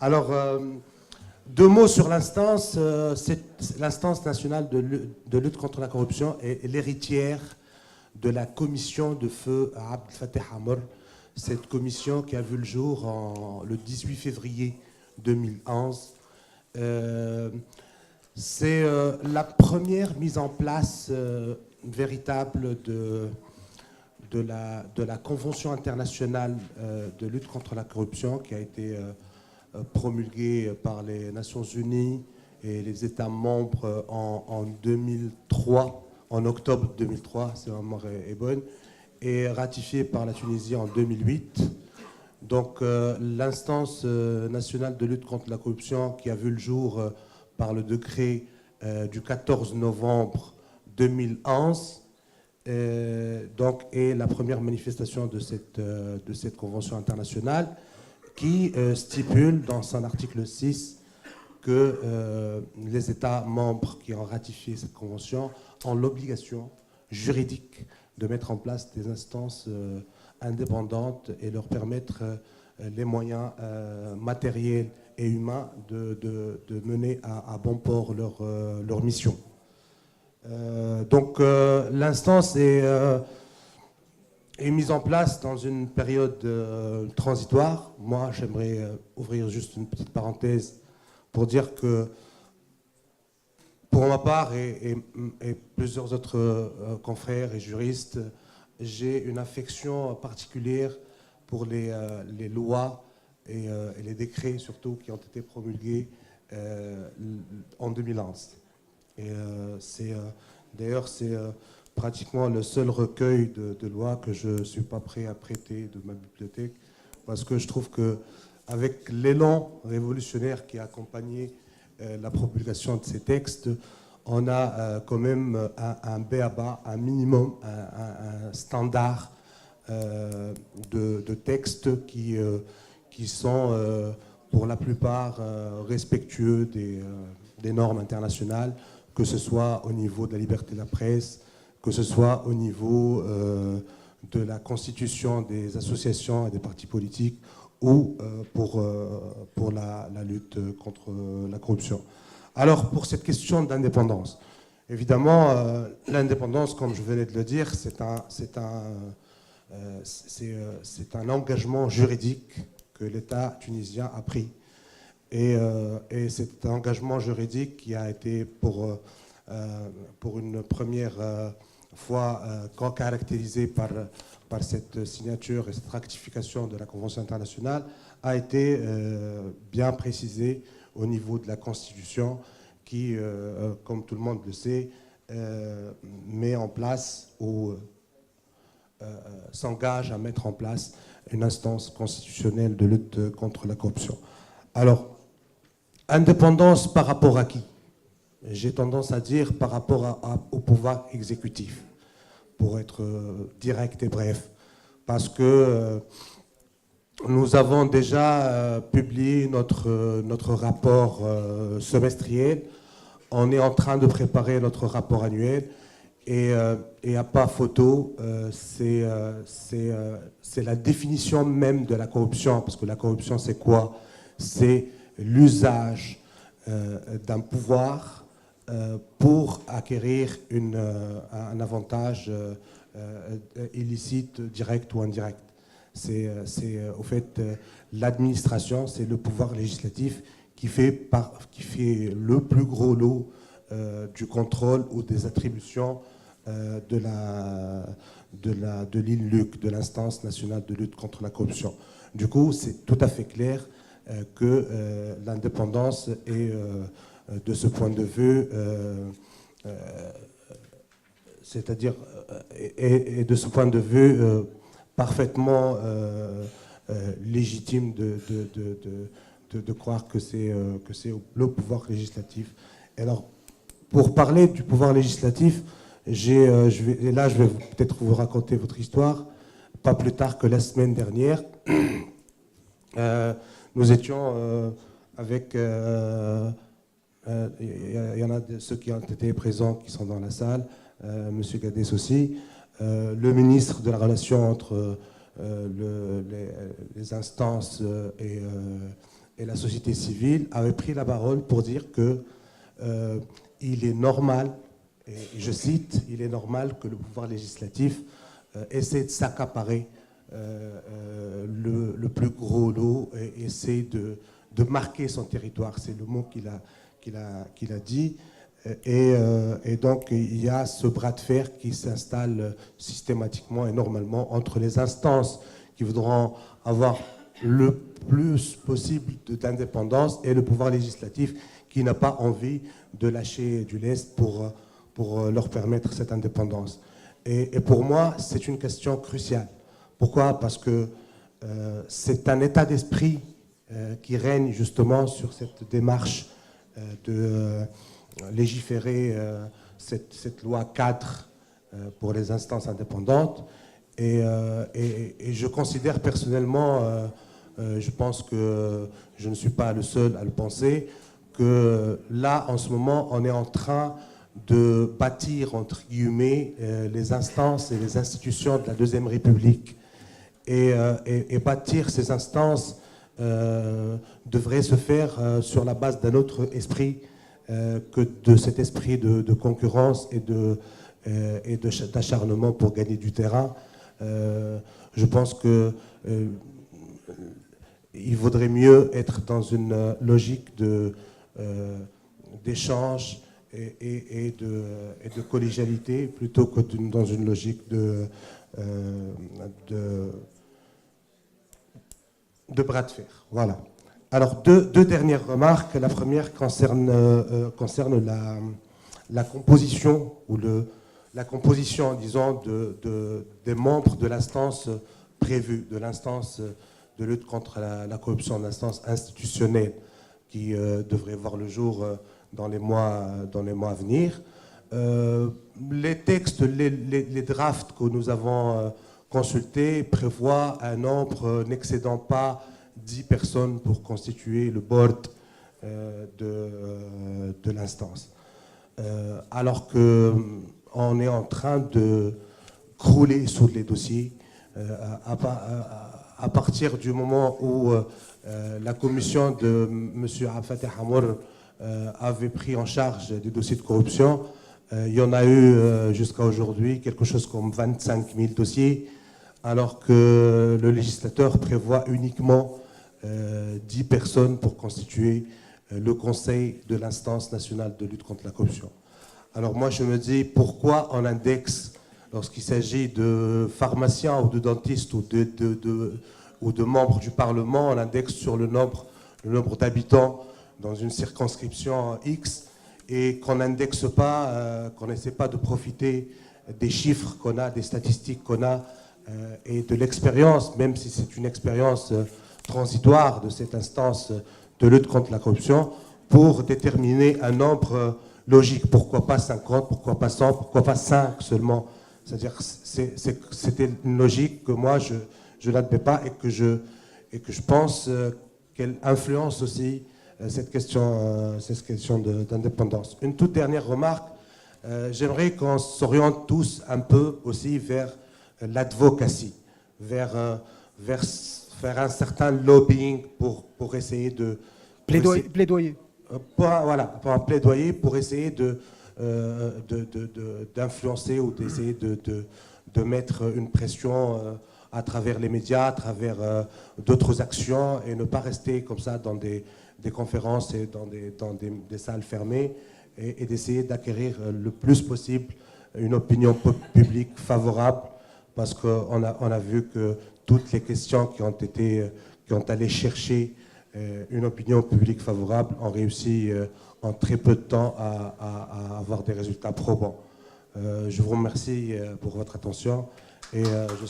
Alors, deux mots sur l'instance. L'instance nationale de lutte contre la corruption est l'héritière de la commission de feu Abdel Fattah Amr. Cette commission qui a vu le jour le 18 février 2011. C'est la première mise en place véritable de la Convention internationale de lutte contre la corruption qui a été promulguée par les Nations Unies et les États membres en 2003, en octobre 2003, si ma mémoire est bonne, et ratifiée par la Tunisie en 2008. Donc l'instance nationale de lutte contre la corruption qui a vu le jour par le décret du 14 novembre 2011 donc, est la première manifestation de cette convention internationale qui stipule dans son article 6 que les États membres qui ont ratifié cette convention ont l'obligation juridique de mettre en place des instances indépendantes et leur permettre les moyens matériels et humains de mener à bon port leur mission. Donc l'instance est mise en place dans une période transitoire. Moi, j'aimerais ouvrir juste une petite parenthèse pour dire que, pour ma part et plusieurs autres confrères et juristes, j'ai une affection particulière pour les lois et les décrets, surtout, qui ont été promulgués en 2011. Et d'ailleurs, c'est pratiquement le seul recueil de lois que je ne suis pas prêt à prêter de ma bibliothèque, parce que je trouve qu'avec l'élan révolutionnaire qui a accompagné la promulgation de ces textes, on a quand même un b.a.-ba, un minimum, un standard de textes qui sont pour la plupart respectueux des normes internationales, que ce soit au niveau de la liberté de la presse, que ce soit au niveau de la constitution des associations et des partis politiques, ou pour la lutte contre la corruption. Alors, pour cette question d'indépendance, évidemment, l'indépendance, comme je venais de le dire, c'est un engagement juridique que l'État tunisien a pris. Et cet engagement juridique qui a été pour une première fois caractérisé par cette signature et cette ratification de la Convention internationale a été bien précisé au niveau de la Constitution qui, comme tout le monde le sait, met en place ou s'engage à mettre en place une instance constitutionnelle de lutte contre la corruption. Alors, indépendance par rapport à qui? J'ai tendance à dire par rapport au pouvoir exécutif, pour être direct et bref. Parce que nous avons déjà publié notre rapport semestriel. On est en train de préparer notre rapport annuel. Et à pas photo, c'est la définition même de la corruption. Parce que la corruption, c'est quoi? C'est l'usage d'un pouvoir pour acquérir un avantage illicite, direct ou indirect. C'est au fait l'administration, c'est le pouvoir législatif qui fait le plus gros lot du contrôle ou des attributions de l'INLUC, de l'Instance nationale de lutte contre la corruption. Du coup, c'est tout à fait clair que l'indépendance est, de ce point de vue, c'est-à-dire, et de ce point de vue, parfaitement légitime de croire que c'est le pouvoir législatif. Et alors, pour parler du pouvoir législatif, je vais peut-être vous raconter votre histoire. Pas plus tard que la semaine dernière, nous étions avec... il y en a ceux qui ont été présents, qui sont dans la salle, M. Gadès aussi, le ministre de la relation entre les instances et la société civile avaient pris la parole pour dire que il est normal, et je cite, il est normal que le pouvoir législatif essaie de s'accaparer le plus gros lot et essaie de marquer son territoire. C'est le mot qu'il a dit. Et donc, il y a ce bras de fer qui s'installe systématiquement et normalement entre les instances qui voudront avoir le plus possible d'indépendance et le pouvoir législatif qui n'a pas envie de lâcher du lest pour leur permettre cette indépendance. Et pour moi, c'est une question cruciale. Pourquoi? Parce que c'est un état d'esprit qui règne justement sur cette démarche de légiférer cette loi cadre pour les instances indépendantes. Et je considère personnellement, je pense que je ne suis pas le seul à le penser, que là, en ce moment, on est en train de bâtir, entre guillemets, les instances et les institutions de la Deuxième République. Et bâtir ces instances devrait se faire sur la base d'un autre esprit que de cet esprit de concurrence et d'acharnement pour gagner du terrain. Je pense que il vaudrait mieux être dans une logique d'échange et de collégialité plutôt que dans une logique de bras de fer. Voilà. Alors, deux dernières remarques. La première concerne la composition, ou la composition, disons, des membres de l'instance prévue, de l'instance de lutte contre la corruption, l'instance institutionnelle qui devrait voir le jour dans les mois à venir. Les textes, les drafts que nous avons consultés prévoient un nombre n'excédant pas 10 personnes pour constituer le board de l'instance. Alors qu'on est en train de crouler sous les dossiers à partir du moment où la commission de M. Fatih Hamour avait pris en charge des dossiers de corruption. Il y en a eu jusqu'à aujourd'hui quelque chose comme 25 000 dossiers, alors que le législateur prévoit uniquement 10 personnes pour constituer le conseil de l'instance nationale de lutte contre la corruption. Alors moi je me dis, pourquoi on indexe, lorsqu'il s'agit de pharmaciens ou de dentistes ou de membres du Parlement, on indexe sur le nombre d'habitants dans une circonscription X, et qu'on n'indexe pas, qu'on n'essaie pas de profiter des chiffres qu'on a, des statistiques qu'on a, et de l'expérience, même si c'est une expérience transitoire de cette instance de lutte contre la corruption, pour déterminer un nombre logique. Pourquoi pas 50, pourquoi pas 100, pourquoi pas 5 seulement? C'est-à-dire que c'était une logique que moi je n'admets pas et que je pense qu'elle influence aussi cette question d'indépendance. Une toute dernière remarque, j'aimerais qu'on s'oriente tous un peu aussi vers l'advocacy, vers faire un certain lobbying pour essayer de... Plaidoyer. Voilà, pour un plaidoyer pour essayer d'influencer ou d'essayer de mettre une pression à travers les médias, à travers d'autres actions, et ne pas rester comme ça dans des conférences et dans des salles fermées, et d'essayer d'acquérir le plus possible une opinion publique favorable, parce qu'on a vu que toutes les questions qui ont allé chercher une opinion publique favorable ont réussi en très peu de temps à avoir des résultats probants. Je vous remercie pour votre attention et merci.